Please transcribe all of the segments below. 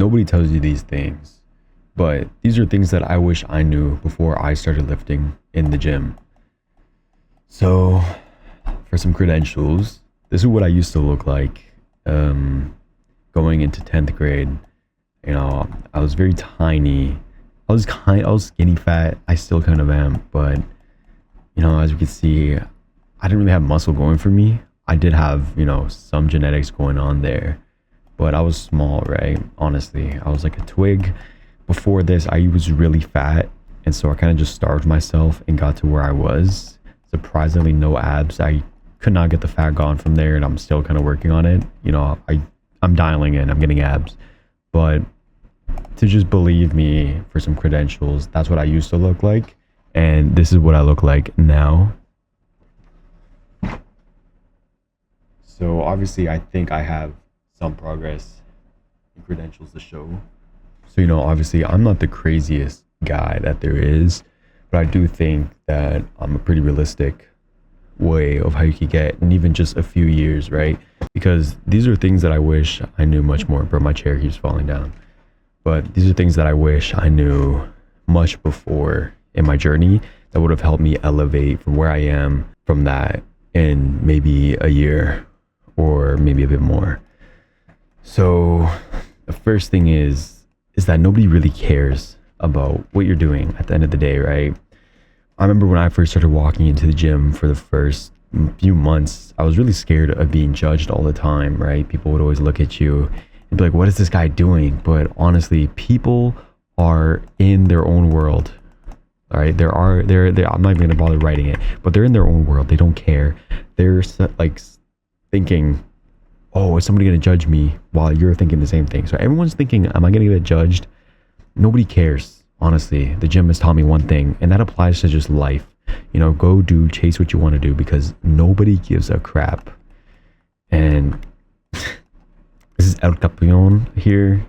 Nobody tells you these things, but these are things that I wish I knew before I started lifting in the gym. So, for some credentials, this is what I used to look like going into 10th grade. You know, I was very tiny. I was skinny fat. I still kind of am, but you know, as you can see, I didn't really have muscle going for me. I did have, you know, some genetics going on there, but I was small, right? Honestly, I was like a twig. Before this, I was really fat, and so I kind of just starved myself and got to where I was. Surprisingly, no abs. I could not get the fat gone from there, and I'm still kind of working on it. You know, I'm dialing in. I'm getting abs, but to just believe me for some credentials, that's what I used to look like, and this is what I look like now. So obviously, I think I have some progress and credentials to show. So, you know, obviously, I'm not the craziest guy that there is, but I do think that I'm a pretty realistic way of how you could get in even just a few years, right? Because these are things that I wish I knew much more. Bro, my chair keeps falling down. But these are things that I wish I knew much before in my journey that would have helped me elevate from where I am from that in maybe a year or maybe a bit more. So the first thing is that nobody really cares about what you're doing at the end of the day, right? I remember when I first started walking into the gym for the first few months, I was really scared of being judged all the time, right? People would always look at you and be like, what is this guy doing? But honestly, people are in their own world. All right, I'm not even gonna bother writing it, but they're in their own world. They don't care. They're like thinking, oh, is somebody gonna judge me, while you're thinking the same thing. So everyone's thinking, am I gonna get judged? Nobody cares. Honestly, the gym has taught me one thing, and that applies to just life. You know, go chase what you want to do, because nobody gives a crap. And this is El Capion here.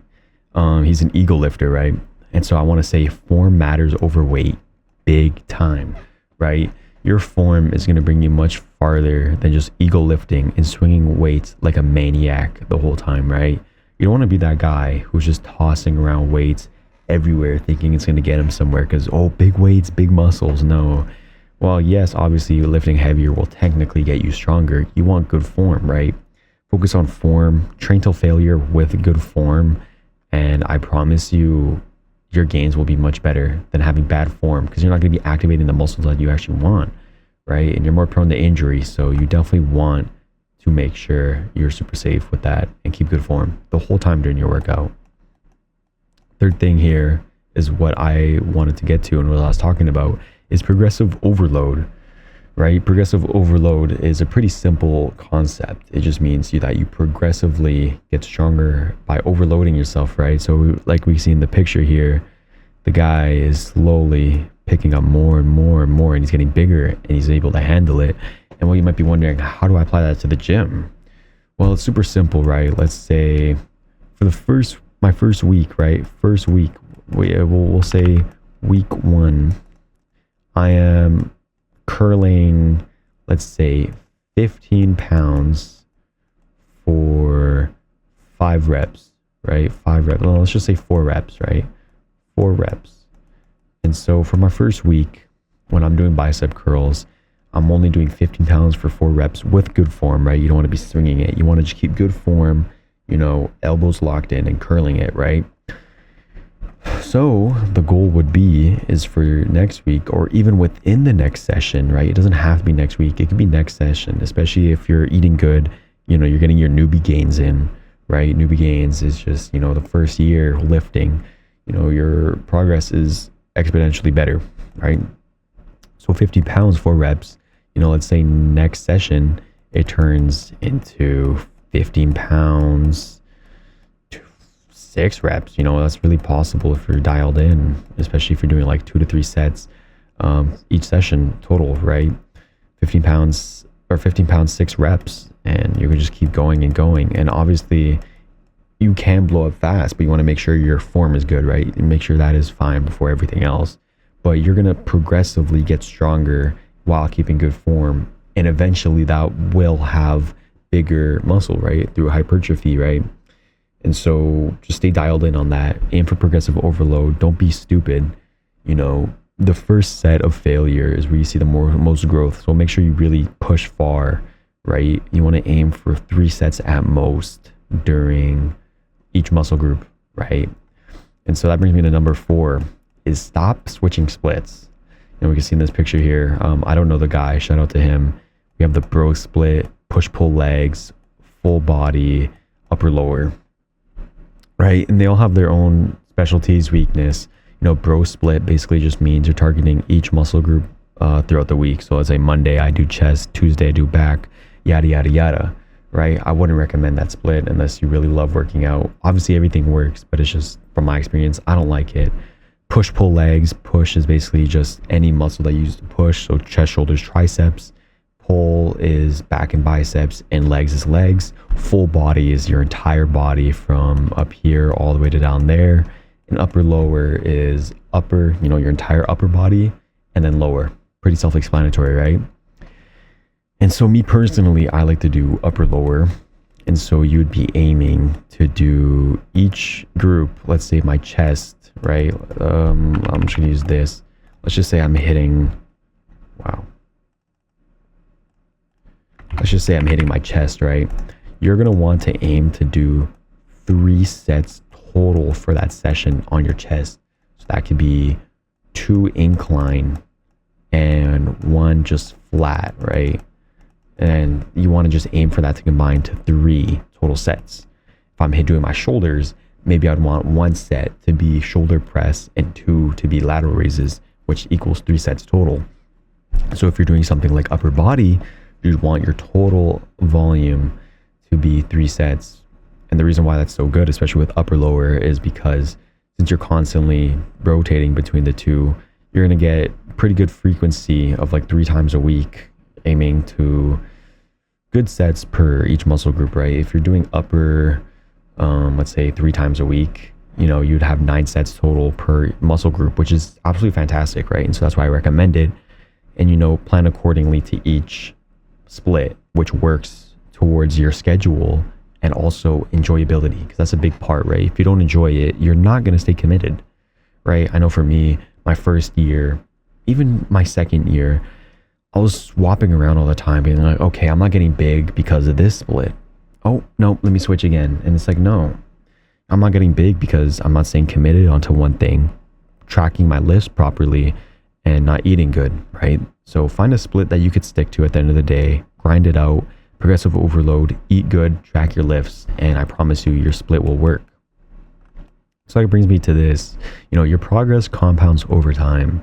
He's an eagle lifter, right? And so I want to say form matters over weight big time, right? Your form is going to bring you much farther than just eagle lifting and swinging weights like a maniac the whole time, right? You don't want to be that guy who's just tossing around weights everywhere thinking it's going to get him somewhere because, oh, big weights, big muscles. No. Well, yes, obviously lifting heavier will technically get you stronger. You want good form, right? Focus on form, train till failure with good form, and I promise you your gains will be much better than having bad form, because you're not going to be activating the muscles that you actually want, right? And you're more prone to injury, so you definitely want to make sure you're super safe with that and keep good form the whole time during your workout. Third thing here is what I wanted to get to and what I was talking about is progressive overload, right? Progressive overload is a pretty simple concept. It just means that you progressively get stronger by overloading yourself, right? So like we see in the picture here, the guy is slowly picking up more and more and more, and he's getting bigger and he's able to handle it. And well, you might be wondering, how do I apply that to the gym? Well, it's super simple, right? Let's say for my first week, right? First week, we'll say week 1, I am curling, let's say 15 pounds for 5 reps, right? 5 reps. Well, let's just say 4 reps, right? 4 reps. And so for my first week, when I'm doing bicep curls, I'm only doing 15 pounds for 4 reps with good form, right? You don't want to be swinging it. You want to just keep good form, you know, elbows locked in and curling it, right? So the goal would be is for next week, or even within the next session, right? It doesn't have to be next week. It could be next session, especially if you're eating good, you know, you're getting your newbie gains in, right? Newbie gains is just, you know, the first year lifting, you know, your progress is exponentially better, right? So 50 pounds, 4 reps, you know, let's say next session, it turns into 15 pounds, 6 reps. You know, that's really possible if you're dialed in, especially if you're doing like 2 to 3 sets each session total, right? 15 pounds, 6 reps, and you can just keep going and going. And obviously you can blow up fast, but you want to make sure your form is good, right? And make sure that is fine before everything else. But you're going to progressively get stronger while keeping good form, and eventually that will have bigger muscle, right? Through hypertrophy, right? And so just stay dialed in on that. Aim for progressive overload. Don't be stupid. You know, the first set of failure is where you see the most growth. So make sure you really push far, right? You want to aim for 3 sets at most during each muscle group, right? And so that brings me to number 4 is stop switching splits. You know, we can see in this picture here. I don't know the guy. Shout out to him. We have the bro split, push-pull legs, full body, upper lower, right? And they all have their own specialties, weakness. You know, bro split basically just means you're targeting each muscle group throughout the week. So as a Monday, I do chest, Tuesday, I do back, yada, yada, yada, right? I wouldn't recommend that split unless you really love working out. Obviously, everything works, but it's just from my experience, I don't like it. Push, pull legs. Push is basically just any muscle that you use to push. So chest, shoulders, triceps. Pull is back and biceps, and legs is legs. Full body is your entire body from up here all the way to down there. And upper lower is upper, you know, your entire upper body, and then lower. Pretty self-explanatory, right? And so me personally, I like to do upper lower. And so you'd be aiming to do each group, let's say my chest, right? I'm just gonna use this. Let's just say I'm hitting, let's just say I'm hitting my chest, right? You're gonna want to aim to do 3 sets total for that session on your chest. So that could be 2 incline and 1 just flat, right? And you want to just aim for that to combine to 3 total sets. If I'm doing my shoulders, maybe I'd want 1 set to be shoulder press and 2 to be lateral raises, which equals 3 sets total. So if you're doing something like upper body, you'd want your total volume to be 3 sets. And the reason why that's so good, especially with upper lower, is because since you're constantly rotating between the two, you're going to get pretty good frequency of like 3 times a week, aiming to good sets per each muscle group, right? If you're doing upper, let's say 3 times a week, you know, you'd have 9 sets total per muscle group, which is absolutely fantastic, right? And so that's why I recommend it. And, you know, plan accordingly to each split, which works towards your schedule and also enjoyability, because that's a big part, right? If you don't enjoy it, you're not going to stay committed, right? I know for me, my first year, even my second year, I was swapping around all the time, being like, okay, I'm not getting big because of this split. Oh, no, let me switch again. And it's like, no, I'm not getting big because I'm not staying committed onto one thing, tracking my lifts properly, and not eating good, right? So find a split that you could stick to at the end of the day, grind it out, progressive overload, eat good, track your lifts, and I promise you, your split will work. So that brings me to this, you know, your progress compounds over time.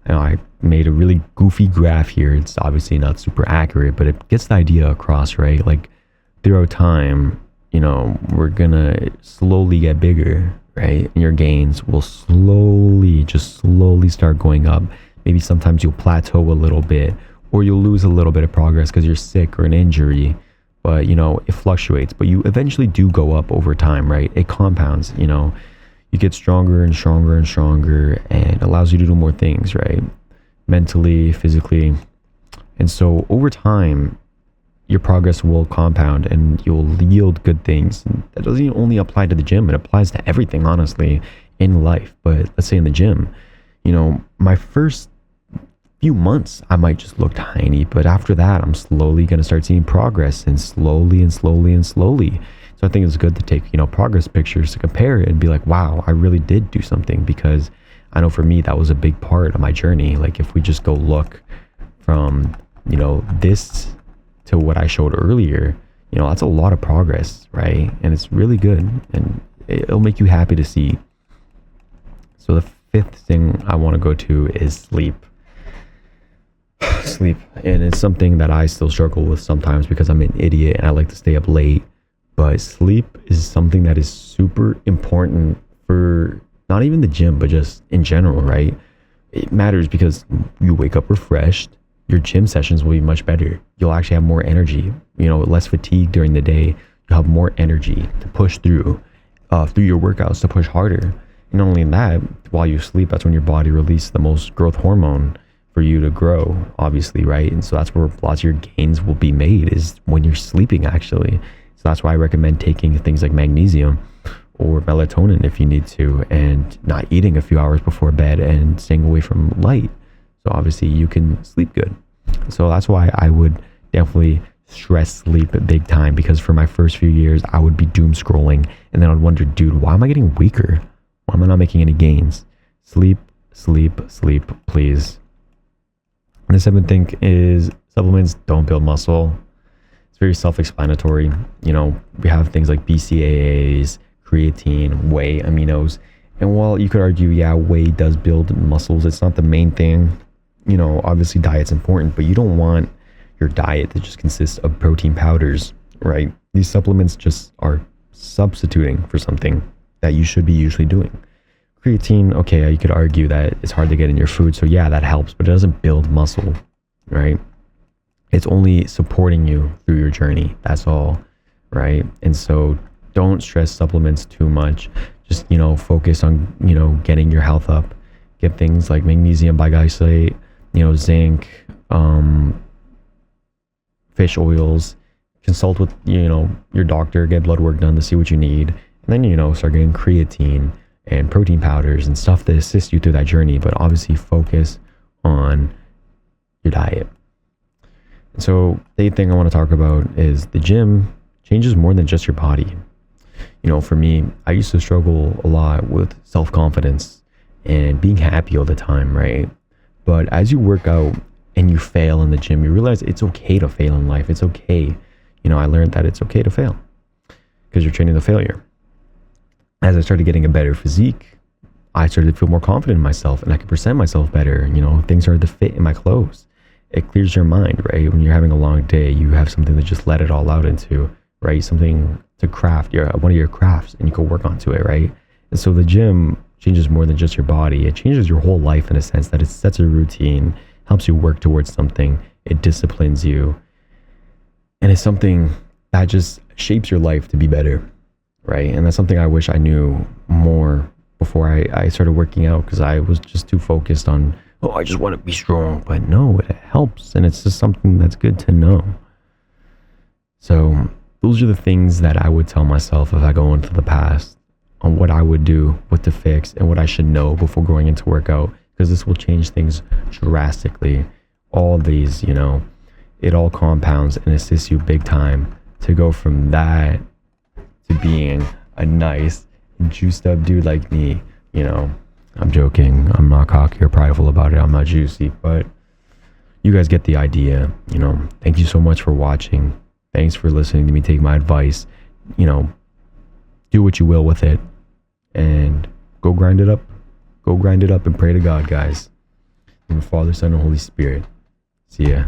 You know, I made a really goofy graph here. It's obviously not super accurate, but it gets the idea across, right? Like throughout time, you know, we're gonna slowly get bigger, right? And your gains will slowly start going up. Maybe sometimes you'll plateau a little bit, or you'll lose a little bit of progress because you're sick or an injury. But, you know, it fluctuates, but you eventually do go up over time, right? It compounds, you know. You get stronger and stronger and stronger, and allows you to do more things, right? Mentally, physically. And so over time, your progress will compound and you'll yield good things. And that doesn't only apply to the gym, it applies to everything, honestly, in life. But let's say in the gym, you know, my first few months, I might just look tiny, but after that, I'm slowly going to start seeing progress, and slowly and slowly and slowly. So I think it's good to take, you know, progress pictures to compare it and be like, wow, I really did do something, because I know for me, that was a big part of my journey. Like if we just go look from, you know, this to what I showed earlier, you know, that's a lot of progress, right? And it's really good, and it'll make you happy to see. So the 5th thing I want to go to is sleep. Sleep. And it's something that I still struggle with sometimes because I'm an idiot and I like to stay up late. But sleep is something that is super important for not even the gym, but just in general, right? It matters because you wake up refreshed. Your gym sessions will be much better. You'll actually have more energy, you know, less fatigue during the day. You'll have more energy to push through your workouts, to push harder. And not only that, while you sleep, that's when your body releases the most growth hormone for you to grow, obviously, right? And so that's where lots of your gains will be made, is when you're sleeping, actually. So that's why I recommend taking things like magnesium or melatonin if you need to, and not eating a few hours before bed and staying away from light. So obviously you can sleep good. So that's why I would definitely stress sleep big time, because for my first few years I would be doom scrolling and then I'd wonder, dude, why am I getting weaker? Why am I not making any gains? Sleep, sleep, sleep, please. And the seventh thing is supplements don't build muscle. It's very self-explanatory. You know, we have things like BCAAs, creatine, whey, aminos. And while you could argue, yeah, whey does build muscles, it's not the main thing. You know, obviously diet's important, but you don't want your diet to just consist of protein powders, right? These supplements just are substituting for something that you should be usually doing. Creatine, okay, you could argue that it's hard to get in your food, so yeah, that helps, but it doesn't build muscle, right? It's only supporting you through your journey, that's all, right? And so don't stress supplements too much. Just, you know, focus on, you know, getting your health up. Get things like magnesium biglycinate, you know, zinc, fish oils. Consult with, you know, your doctor, get blood work done to see what you need. And then, you know, start getting creatine and protein powders and stuff that assist you through that journey. But obviously focus on your diet. And so the eighth thing I want to talk about is the gym changes more than just your body. You know, for me, I used to struggle a lot with self-confidence and being happy all the time, right? But as you work out and you fail in the gym, you realize it's okay to fail in life. It's okay. You know, I learned that it's okay to fail because you're training the failure. As I started getting a better physique, I started to feel more confident in myself and I could present myself better. You know, things started to fit in my clothes. It clears your mind, right? When you're having a long day, you have something to just let it all out into, right? Something to craft, one of your crafts, and you can work onto it, right? And so the gym changes more than just your body. It changes your whole life in a sense that it sets a routine, helps you work towards something, it disciplines you, and it's something that just shapes your life to be better, right? And that's something I wish I knew more before I started working out, because I was just too focused on, oh, I just want to be strong. But no, it helps, and it's just something that's good to know. So those are the things that I would tell myself if I go into the past on what I would do, what to fix, and what I should know before going into workout, because this will change things drastically. All these, you know, it all compounds and assists you big time to go from that to being a nice, juiced up dude like me. You know, I'm joking. I'm not cocky or prideful about it. I'm not juicy, but you guys get the idea. You know, thank you so much for watching. Thanks for listening to me take my advice. You know, do what you will with it and go grind it up. Go grind it up and pray to God, guys. In the Father, Son, and Holy Spirit. See ya.